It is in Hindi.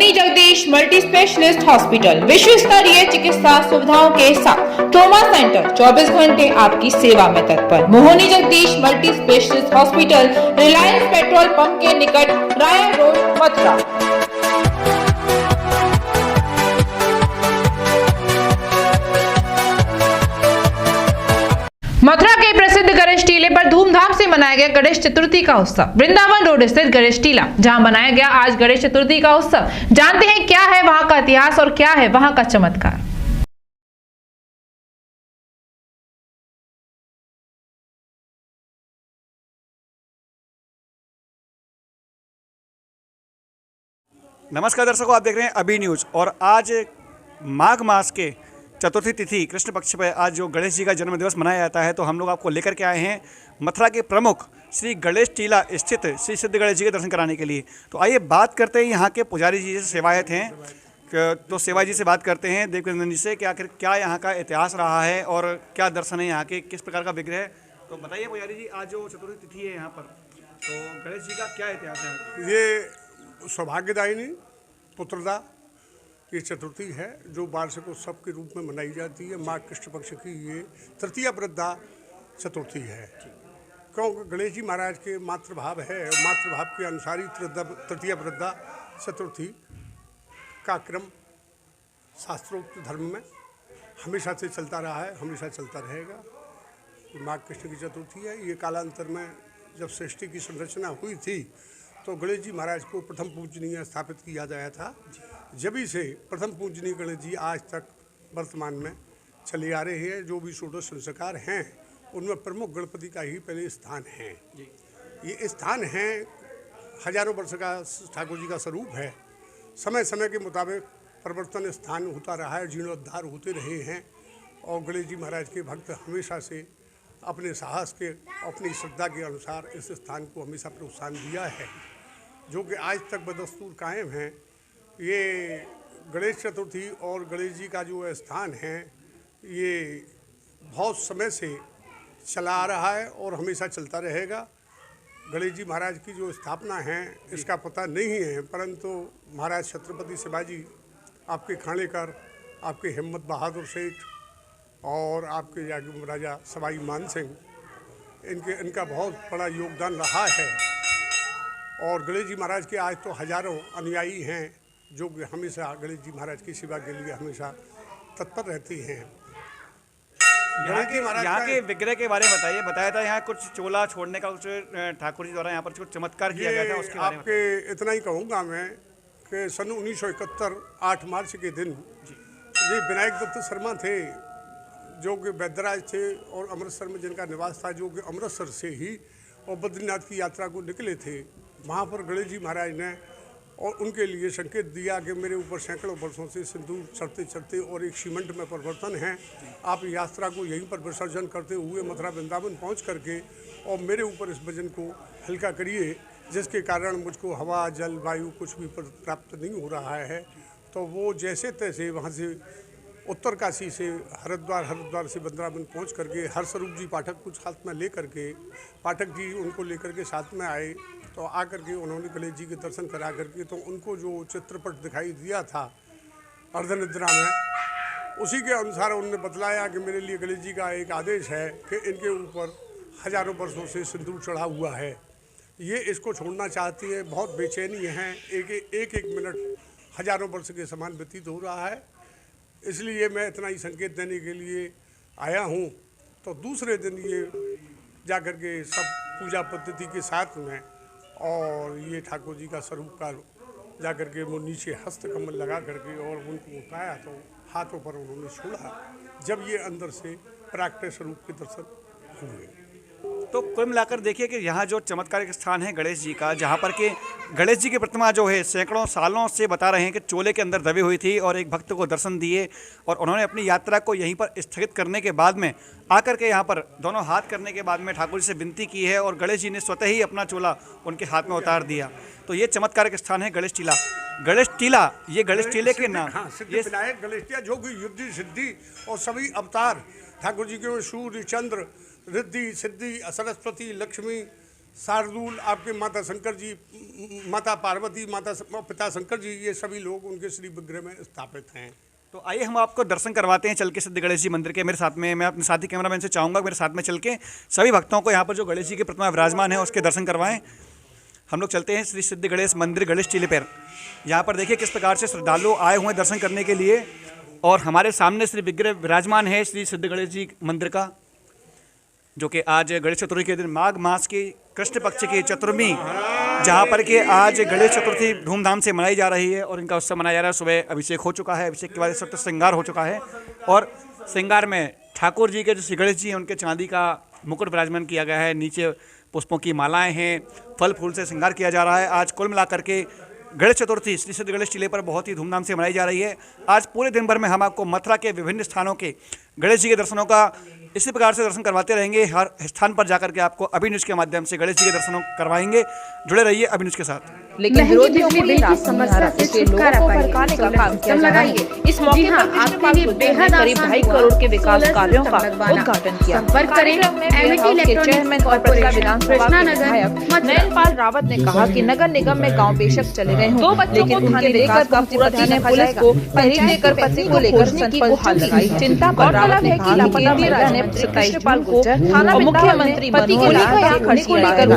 मोहनी जगदीश मल्टी स्पेशलिस्ट हॉस्पिटल विश्व स्तरीय चिकित्सा सुविधाओं के साथ ट्रॉमा सेंटर 24 घंटे आपकी सेवा में तत्पर। Mohini Jagdish multi specialist hospital, Reliance petrol pump के निकट, राया रोड, मथुरा। मथुरा के प्रसिद्ध गणेश टीले पर धूमधाम से मनाया गया गणेश चतुर्थी का उत्सव। वृंदावन रोड स्थित गणेश टीला, जहां मनाया गया आज गणेश चतुर्थी का उत्सव। जानते हैं क्या है वहां का इतिहास और क्या है वहां का चमत्कार। नमस्कार दर्शकों, आप देख रहे हैं अभी न्यूज़। और आज माघ मास के चतुर्थी तिथि कृष्ण पक्ष पर आज जो गणेश जी का जन्म दिवस मनाया जाता है, तो हम लोग आपको लेकर के आए हैं मथुरा के प्रमुख श्री गणेश टीला स्थित श्री सिद्ध गणेश जी के दर्शन कराने के लिए। तो आइए बात करते हैं यहाँ के पुजारी जी से, सेवायत हैं, तो सेवा जी से बात करते हैं, देवकिंदन जी से कि आखिर क्या यहाँ का इतिहास रहा है और क्या दर्शन है यहाँ के, किस प्रकार का विग्रह है। तो बताइए पुजारी जी, आज जो चतुर्थी तिथि है यहाँ पर, तो गणेश जी का क्या इतिहास है। ये सौभाग्यदायिनी पुत्रदा ये चतुर्थी है जो वार्षिक उत्सव के रूप में मनाई जाती है। माघ कृष्ण पक्ष की ये तृतीय वृद्धा चतुर्थी है, क्योंकि गणेश जी महाराज के मातृभाव है और मातृभाव के अनुसार ही तृतीय वृद्धा चतुर्थी का क्रम शास्त्रोक्त धर्म में हमेशा से चलता रहा है, हमेशा चलता रहेगा। माघ कृष्ण की चतुर्थी है। ये कालांतर में जब सृष्टि की संरचना हुई थी तो गणेश जी महाराज को प्रथम पूजनीय स्थापित किया गया था। जभी से प्रथम पूजनीय गणेश जी आज तक वर्तमान में चले आ रहे हैं। जो भी षोडश संस्कार हैं उनमें प्रमुख गणपति का ही पहले स्थान है। ये स्थान है, हजारों वर्ष का ठाकुर जी का स्वरूप है। समय समय के मुताबिक परिवर्तन स्थान होता रहा है, जीर्णोद्धार होते रहे हैं और गणेश जी महाराज के भक्त हमेशा से अपने साहस के, अपनी श्रद्धा के अनुसार इस स्थान को हमेशा प्रोत्साहन दिया है, जो कि आज तक बदस्तूर कायम है। ये गणेश चतुर्थी और गणेश जी का जो स्थान है ये बहुत समय से चला आ रहा है और हमेशा चलता रहेगा। गणेश जी महाराज की जो स्थापना है इसका पता नहीं है, परंतु महाराज छत्रपति शिवाजी, आपके खानेकर, आपके हिम्मत बहादुर सेठ और आपके राजा सवाई मान सिंह, इनका बहुत बड़ा योगदान रहा है। और गणेश जी महाराज के आज तो हजारों अनुयायी हैं जो हमेशा गणेश जी महाराज की सेवा के लिए हमेशा तत्पर रहती हैं। यहाँ के विग्रह के बारे में बताइए। बताया था यहाँ कुछ चोला छोड़ने का कुछ ठाकुर जी द्वारा यहाँ पर कुछ चमत्कार किया गया था, उसके बारे में आपके इतना ही कहूँगा मैं कि सन 1971 8 मार्च के दिन ये विनायक दत्त शर्मा थे जो कि बैद्यराज थे और अमृतसर में जिनका निवास था, जो कि अमृतसर से ही और बद्रीनाथ की यात्रा को निकले थे। वहाँ पर गणेश जी महाराज ने और उनके लिए संकेत दिया कि मेरे ऊपर सैकड़ों वर्षों से सिंदूर चढ़ते चढ़ते और एक सीमेंट में परिवर्तन है, आप यात्रा को यहीं पर विसर्जन करते हुए मथुरा वृंदावन पहुँच करके और मेरे ऊपर इस वजन को हल्का करिए, जिसके कारण मुझको हवा, जल, वायु कुछ भी प्राप्त नहीं हो रहा है। तो वो जैसे तैसे वहाँ से उत्तर काशी से हरिद्वार से वृंदावन पहुँच करके हरस्वरूप जी पाठक कुछ हाथ में ले करके, पाठक जी उनको लेकर के साथ में आए। तो आकर के उन्होंने गणेश जी के दर्शन करा करके तो उनको जो चित्रपट दिखाई दिया था अर्धनिद्रा में, उसी के अनुसार उन्होंने बतलाया कि मेरे लिए गणेश जी का एक आदेश है कि इनके ऊपर हजारों वर्षों से सिंदूर चढ़ा हुआ है, ये इसको छोड़ना चाहती है, बहुत बेचैनी है, एक मिनट हजारों वर्ष के समान व्यतीत हो रहा है, इसलिए मैं इतना ही संकेत देने के लिए आया हूँ। तो दूसरे दिन ये जाकर के सब पूजा पद्धति के साथ में और ये ठाकुर जी का स्वरूप का जाकर के वो नीचे हस्त कमल लगा करके और उनको उठाया तो हाथों पर उन्होंने छोड़ा, जब ये अंदर से प्राकृतिक स्वरूप के दर्शन हुए। तो कुल मिलाकर देखिए कि यहाँ जो चमत्कारिक स्थान है गणेश जी का, जहाँ पर कि गणेश जी की प्रतिमा जो है सैकड़ों सालों से बता रहे हैं कि चोले के अंदर दबी हुई थी और एक भक्त को दर्शन दिए और उन्होंने अपनी यात्रा को यहीं पर स्थगित करने के बाद में आकर के यहाँ पर दोनों हाथ करने के बाद में ठाकुर जी से विनती की है और गणेश जी ने स्वतः ही अपना चोला उनके हाथ में उतार दिया। तो ये चमत्कारिक स्थान है गणेश टीला। गणेश टीला, ये गणेश टीले के नाम, ये विनायक गणेश टीला जो कि युद्धि सिद्धि और सभी अवतार ठाकुर जी के सूर्य, चंद्र, रिद्धि सिद्धि, सरस्वती, लक्ष्मी शार्दुल, आपके माता शंकर जी, माता पार्वती, पिता शंकर जी, ये सभी लोग उनके श्री विग्रह में स्थापित हैं। तो आइए हम आपको दर्शन करवाते हैं चल के सिद्ध गणेश जी मंदिर के। मेरे साथ में, मैं अपने साथी कैमरामैन से चाहूँगा मेरे साथ में चल के सभी भक्तों को यहाँ पर जो गणेश जी की प्रतिमा विराजमान है उसके दर्शन करवाएं। हम लोग चलते हैं श्री सिद्ध गणेश मंदिर गणेश टीले पर। यहाँ पर देखिए किस प्रकार से श्रद्धालु आए हुए हैं दर्शन करने के लिए, और हमारे सामने श्री विग्रह विराजमान है श्री सिद्ध गणेश जी मंदिर का, जो कि आज गणेश चतुर्थी के दिन माघ मास की कृष्ण पक्ष की चतुर्थी, जहाँ पर कि आज गणेश चतुर्थी धूमधाम से मनाई जा रही है और इनका उत्सव मनाया जा रहा है। सुबह अभिषेक हो चुका है, अभिषेक के बाद इस वक्त श्रृंगार हो चुका है, और श्रृंगार में ठाकुर जी के जो श्री गणेश जी हैं उनके चांदी का मुकुट विराजमान किया गया है, नीचे पुष्पों की मालाएं हैं, फल फूल से श्रृंगार किया जा रहा है। आज कुल मिलाकर के गणेश चतुर्थी श्री सिद्ध गणेश टीले पर बहुत ही धूमधाम से मनाई जा रही है। आज पूरे दिन भर में हम आपको मथुरा के विभिन्न स्थानों के गणेश जी के दर्शनों का इसी प्रकार से दर्शन करवाते रहेंगे। हर स्थान पर जाकर के आपको अभी न्यूज़ के माध्यम से गणेश जी के दर्शनों करवाएंगे। जुड़े रहिए अभी न्यूज़ के साथ। लेकिन विरोधियों को ये रास समझा से लोगों को भड़काने का काम किया जा रहा है। इस मौके पर कृष्णपाल गुर्जर ने करीब 2.5 करोड़ के विकास कार्यों का उद्घाटन किया। कार्यक्रम में वेयर के चेयरमैन और पटना विधानसभा के विधायक नयनपाल रावत ने कहा कि नगर निगम में गांव बेशक चले गए हों, लेकिन उनके विकास का पूरा ध्यान पुलिस को तहरीर देकर पति को लेकर संपन्न हाल लगाई। चिंता पर रावत ने कहा कि केंद्रीय राज्य ने कृष्णपाल गुर्जर और मुख्यमंत्री पति के लिए खड़ी को लेकर